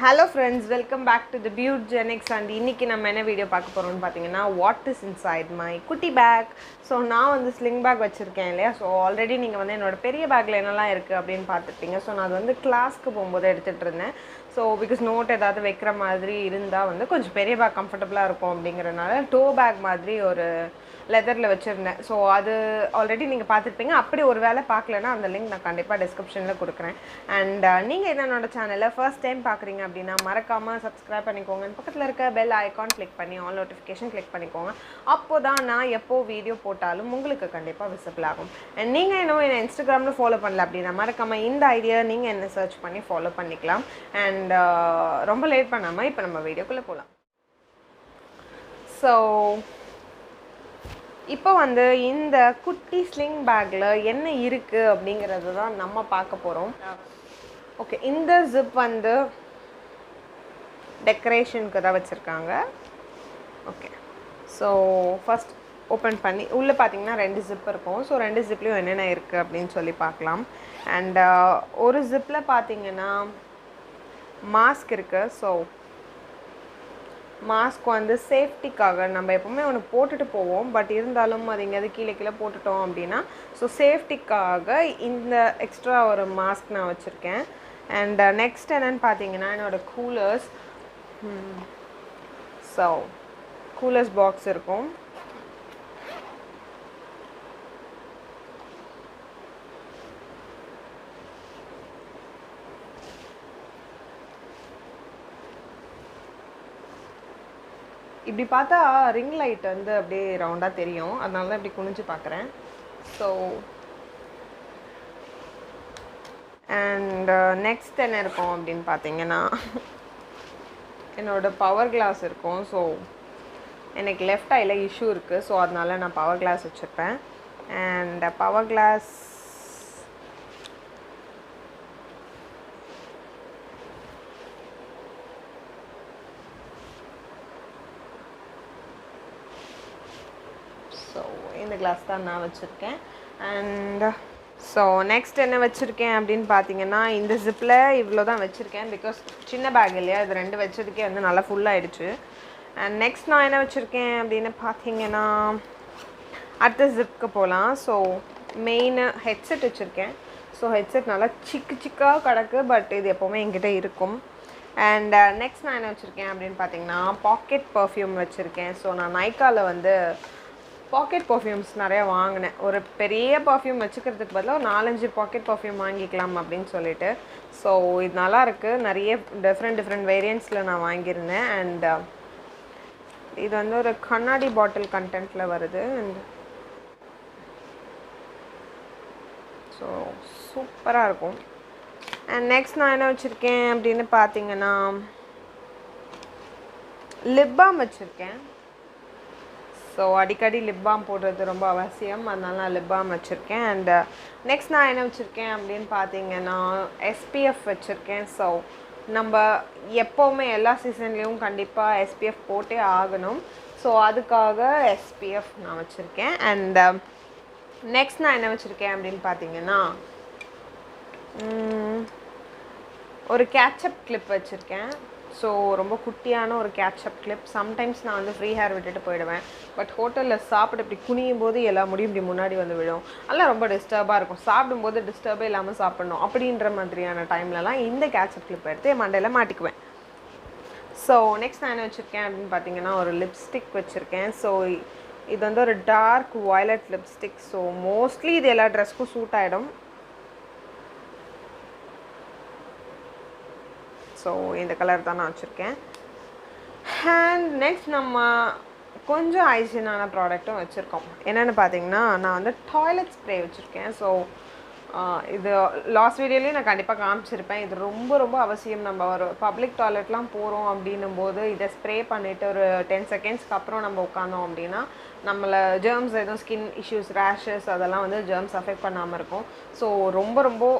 Hello friends, welcome back to the Beautgenix and இன்னைக்கு நம்ம என்ன வீடியோ பார்க்க போறோம்னு பாத்தீங்கன்னா what is inside my குட்டி bag. So நான் வந்து sling bag வச்சிருக்கேன் இல்லையா. So ஆல்ரெடி நீங்க வந்து என்னோட பெரிய பேக்ல என்னலாம் இருக்கு அப்படினு பார்த்துட்டீங்க. So நான் அது வந்து கிளாஸ்க்கு போயும்போது எடுத்துட்டு இருந்தேன். So because நோட் ஏதாவது வைக்கிற மாதிரி இருந்தா வந்து கொஞ்சம் பெரிய பேக் கம்ஃபர்ட்டபிளா இருக்கும் அப்படிங்கறனால டோ பேக் மாதிரி ஒரு லெதர்ல வச்சிருந்தேன். ஸோ அது ஆல்ரெடி நீங்கள் பார்த்துருப்பீங்க. அப்படி ஒரு வேளை பார்க்கலன்னா அந்த லிங்க் நான் கண்டிப்பாக டிஸ்கிரிப்ஷனில் கொடுக்குறேன். அண்ட் நீங்கள் என்னோட சேனலில் ஃபர்ஸ்ட் டைம் பார்க்குறீங்க அப்படின்னா மறக்காமல் சப்ஸ்கிரைப் பண்ணிக்கோங்க. பக்கத்தில் இருக்க பெல் ஐக்கான் கிளிக் பண்ணி ஆல் நோட்டிஃபிகேஷன் கிளிக் பண்ணிக்கோங்க. அப்போ தான் நான் எப்போ வீடியோ போட்டாலும் உங்களுக்கு கண்டிப்பாக விசிபிள் ஆகும். அண்ட் நீங்கள் இன்னும் என்ன இன்ஸ்டாகிராமில் ஃபாலோ பண்ணல அப்படின்னா மறக்காமல் இந்த ஐடியா நீங்கள் என்ன சர்ச் பண்ணி ஃபாலோ பண்ணிக்கலாம். அண்ட் ரொம்ப லேட் பண்ணாமல் இப்போ நம்ம வீடியோக்குள்ளே போகலாம். ஸோ இப்போ வந்து இந்த குட்டி ஸ்லிங் பேக்கில் என்ன இருக்குது அப்படிங்கிறது தான் நம்ம பார்க்க போகிறோம். ஓகே, இந்த ஜிப் வந்து டெக்கரேஷனுக்கு தான் வச்சுருக்காங்க. ஓகே, ஸோ ஃபஸ்ட் ஓப்பன் பண்ணி உள்ளே பார்த்தீங்கன்னா 2 ஜிப் இருக்கும். ஸோ 2 ஜிப்லேயும் என்னென்ன இருக்குது அப்படின்னு சொல்லி பார்க்கலாம். அண்ட் ஒரு ஜிப்பில் பார்த்தீங்கன்னா மாஸ்க் இருக்குது. ஸோ மாஸ்க் வந்து சேஃப்டிக்காக நம்ம எப்போவுமே ஒன்று போட்டுட்டு போவோம். பட் இருந்தாலும் அது எங்கேயாவது கீழே போட்டுட்டோம் அப்படின்னா ஸோ சேஃப்டிக்காக இந்த எக்ஸ்ட்ரா ஒரு மாஸ்க் நான் வச்சுருக்கேன். அண்ட் நெக்ஸ்ட் என்னென்னு பார்த்தீங்கன்னா என்னோடய கூலர்ஸ். ஸோ கூலர்ஸ் பாக்ஸ் இருக்கும். இப்படி பார்த்தா ரிங் லைட் வந்து அப்படியே ரவுண்டாக தெரியும். அதனால தான் இப்படி குனிஞ்சு பார்க்குறேன். ஸோ அண்ட் நெக்ஸ்ட் என்ன இருக்கும் அப்படின்னு பார்த்தீங்கன்னா என்னோடய பவர் கிளாஸ் இருக்கும். ஸோ எனக்கு லெஃப்ட் ஐயில் இஷ்யூ இருக்குது. ஸோ அதனால நான் பவர் கிளாஸ் வச்சுருப்பேன். அண்ட் பவர் கிளாஸ் ஸோ இந்த கிளாஸ் தான் நான் வச்சுருக்கேன். அண்ட் ஸோ நெக்ஸ்ட் என்ன வச்சுருக்கேன் அப்படின்னு பார்த்தீங்கன்னா இந்த ஜிப்பில் இவ்வளோ தான் வச்சுருக்கேன். பிகாஸ் சின்ன பேக் இல்லையா, இது 2 வச்சதுக்கே வந்து நல்லா ஃபுல்லாகிடுச்சு. அண்ட் நெக்ஸ்ட் நான் என்ன வச்சுருக்கேன் அப்படின்னு பார்த்தீங்கன்னா அடுத்த ஜிப்புக்கு போகலாம். ஸோ மெயின் ஹெட்செட் வச்சுருக்கேன். ஸோ ஹெட்செட் நல்லா சிக்காக கிடக்கு. பட் இது எப்போவுமே என்கிட்ட இருக்கும். அண்ட் நெக்ஸ்ட் நான் என்ன வச்சுருக்கேன் அப்படின்னு பார்த்தீங்கன்னா பாக்கெட் பர்ஃப்யூம் வச்சுருக்கேன். ஸோ நான் நைக்காவில் வந்து பாக்கெட் பர்ஃப்யூம்ஸ் நிறையா வாங்கினேன். ஒரு பெரிய பர்ஃப்யூம் வச்சுக்கிறதுக்கு பதிலாக ஒரு 4-5 பாக்கெட் பர்ஃப்யூம் வாங்கிக்கலாம் அப்படின்னு சொல்லிட்டு. ஸோ இது நல்லாயிருக்கு. நிறைய டிஃப்ரெண்ட் வேரியண்ட்ஸில் நான் வாங்கியிருந்தேன். அண்ட் இது வந்து ஒரு கண்ணாடி பாட்டில் கண்டென்ட்டில் வருது. அண்ட் ஸோ சூப்பராக இருக்கும். அண்ட் நெக்ஸ்ட் நான் என்ன வச்சுருக்கேன் அப்படின்னு பார்த்தீங்கன்னா லிப் பாம் வச்சுருக்கேன். ஸோ அடிக்கடி லிப் பாம் போடுறது ரொம்ப அவசியம். அதனால நான் லிப் பாம் வச்சுருக்கேன். அண்ட் நெக்ஸ்ட் நான் என்ன வச்சுருக்கேன் அப்படின்னு பார்த்தீங்கன்னா SPF வச்சுருக்கேன். ஸோ நம்ம எப்போவுமே எல்லா சீசன்லேயும் கண்டிப்பாக SPF போட்டே ஆகணும். ஸோ அதுக்காக SPF நான் வச்சுருக்கேன். அண்ட் நெக்ஸ்ட் நான் என்ன வச்சுருக்கேன் அப்படின்னு பார்த்தீங்கன்னா ஒரு கேட்சப் கிளிப் வச்சுருக்கேன். ஸோ ரொம்ப குட்டியான ஒரு கேட்சப் கிளிப். சம்டைம்ஸ் நான் வந்து ஃப்ரீ ஹேர் விட்டுட்டு போயிடுவேன். பட் ஹோட்டலில் சாப்பிட்டு இப்படி குனியும் போது எல்லா முடியும் இப்படி முன்னாடி வந்து விடும். அதெல்லாம் ரொம்ப டிஸ்டர்பாக இருக்கும். சாப்பிடும்போது டிஸ்டர்பே இல்லாமல் சாப்பிட்ணும் அப்படின்ற மாதிரியான டைம்லலாம் இந்த கேட்சப் கிளிப் எடுத்து என் மண்டையில் மாட்டிக்குவேன். ஸோ நெக்ஸ்ட் நான் என்ன வச்சுருக்கேன் அப்படின்னு பார்த்தீங்கன்னா ஒரு லிப்ஸ்டிக் வச்சுருக்கேன். ஸோ இது வந்து ஒரு dark violet lipstick. So mostly இது எல்லா ட்ரெஸ்க்கும் சூட் ஆகிடும். ஸோ இந்த கலர் தான் நான் வச்சுருக்கேன். அண்ட் நெக்ஸ்ட் நம்ம கொஞ்சம் ஹைஜீனான ப்ராடக்ட்டும் வச்சுருக்கோம். என்னென்னு பார்த்தீங்கன்னா நான் வந்து டாய்லெட் ஸ்ப்ரே வச்சுருக்கேன். ஸோ இது லாஸ்ட் வீடியோலேயும் நான் கண்டிப்பாக காமிச்சிருப்பேன். இது ரொம்ப அவசியம். நம்ம ஒரு பப்ளிக் டாய்லெட்லாம் போகிறோம் அப்படின்னும் போது இதை ஸ்ப்ரே பண்ணிவிட்டு ஒரு 10 செகண்ட்ஸ்க்கு அப்புறம் நம்ம உட்காந்தோம் அப்படின்னா நம்மளை ஜெர்ம்ஸ் எதுவும் ஸ்கின் இஷ்யூஸ் ரேஷஸ் அதெல்லாம் வந்து ஜெர்ம்ஸ் அஃபெக்ட் பண்ணாமல் இருக்கும். ஸோ ரொம்ப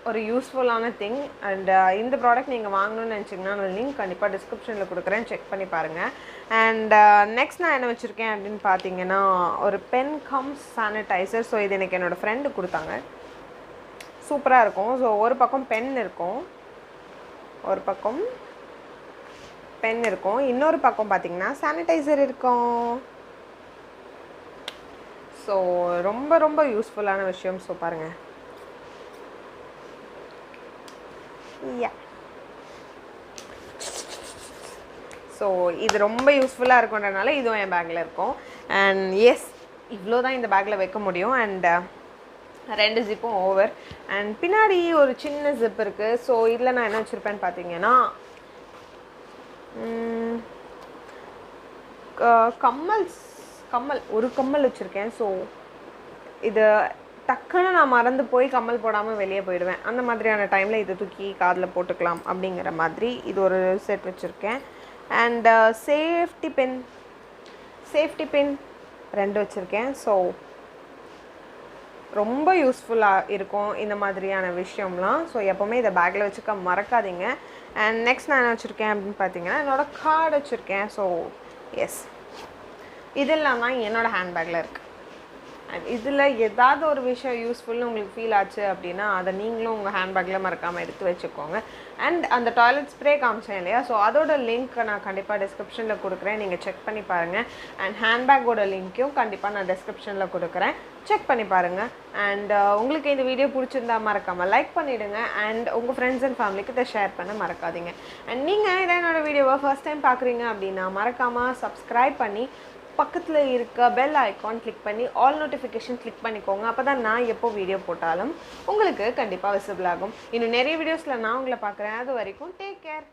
ஒரு யூஸ்ஃபுல்லான திங். அண்ட் இந்த ப்ராடக்ட் நீங்கள் வாங்கணும்னு நினச்சிங்கன்னா நான் லிங்க் கண்டிப்பாக டிஸ்கிரிப்ஷனில் கொடுக்குறேன், செக் பண்ணி பாருங்கள். அண்ட் நெக்ஸ்ட் நான் என்ன வச்சுருக்கேன் அப்படின்னு பார்த்தீங்கன்னா ஒரு பென் கம்ஸ் சானிடைசர். ஸோ இது எனக்கு என்னோடய ஃப்ரெண்டு கொடுத்தாங்க. சூப்பராக இருக்கும். ஸோ ஒரு பக்கம் பென் இருக்கும், ஒரு பக்கம் பென் இருக்கும். இன்னொரு பக்கம் பார்த்தீங்கன்னா சானிடைசர் இருக்கும். ஸோ ரொம்ப ரொம்ப யூஸ்ஃபுல்லான விஷயம். ஸோ பாருங்கள். யா ஸோ இது ரொம்ப யூஸ்ஃபுல்லாக இருக்குன்றனால இதுவும் என் பேக்கில் இருக்கும். அண்ட் எஸ், இவ்வளோ தான் இந்த பேக்கில் வைக்க முடியும். And 2 ஜிப்பும் over. அண்ட் பின்னாடி ஒரு சின்ன ஜிப் இருக்குது. ஸோ இதில் நான் என்ன வச்சுருப்பேன்னு பார்த்தீங்கன்னா கம்மல் ஒரு கம்மல் வச்சுருக்கேன். ஸோ இது டக்குன்னு நான் மறந்து போய் கம்மல் போடாமல் வெளியே போயிடுவேன். அந்த மாதிரியான டைமில் இதை தூக்கி காதில் போட்டுக்கலாம் அப்படிங்கிற மாதிரி இது ஒரு செட் வச்சுருக்கேன். அண்ட் சேஃப்டி பின் 2 வச்சுருக்கேன். ஸோ ரொம்ப யூஸ்ஃபுல்லாக இருக்கும் இந்த மாதிரியான விஷயம்லாம். ஸோ எப்போவுமே இதை பேக்கில் வச்சுக்க மறக்காதீங்க. அண்ட் நெக்ஸ்ட் நான் என்ன வச்சுருக்கேன் அப்படின்னு பார்த்தீங்கன்னா என்னோடய கார்டு வச்சுருக்கேன். ஸோ எஸ், இதெல்லாம் தான் என்னோடய ஹேண்ட்பேக்கில் இருக்குது. அண்ட் இதில் ஏதாவது ஒரு விஷயம் யூஸ்ஃபுல்னு உங்களுக்கு ஃபீல் ஆச்சு அப்படின்னா அதை நீங்களும் உங்கள் ஹேண்ட்பேக்கில் மறக்காமல் எடுத்து வச்சுக்கோங்க. அண்ட் அந்த டாய்லெட் ஸ்ப்ரே காமிச்சேன் இல்லையா, ஸோ அதோட லிங்க் நான் கண்டிப்பாக டிஸ்கிரிப்ஷனில் கொடுக்குறேன். நீங்கள் செக் பண்ணி பாருங்கள். அண்ட் ஹேண்ட்பேக்கோட லிங்க்கையும் கண்டிப்பாக நான் டிஸ்கிரிப்ஷனில் கொடுக்குறேன். செக் பண்ணி பாருங்கள். அண்ட் உங்களுக்கு இந்த வீடியோ பிடிச்சிருந்தா மறக்காமல் லைக் பண்ணிவிடுங்க. அண்ட் உங்கள் ஃப்ரெண்ட்ஸ் அண்ட் ஃபேமிலிக்கு இதை ஷேர் பண்ண மறக்காதீங்க. அண்ட் நீங்கள் இதை என்னோடய வீடியோவை ஃபர்ஸ்ட் டைம் பார்க்குறீங்க அப்படின்னா மறக்காமல் சப்ஸ்கிரைப் பண்ணி பக்கத்தில் இருக்க பெல் ஐக்கான் கிளிக் பண்ணி ஆல் நோட்டிஃபிகேஷன் கிளிக் பண்ணிக்கோங்க. அப்போ தான் நான் எப்போ வீடியோ போட்டாலும் உங்களுக்கு கண்டிப்பாக விசிபிள் ஆகும். இன்னும் நிறைய வீடியோஸில் நான் உங்களை பார்க்குறேன். அது வரைக்கும் டேக் கேர்.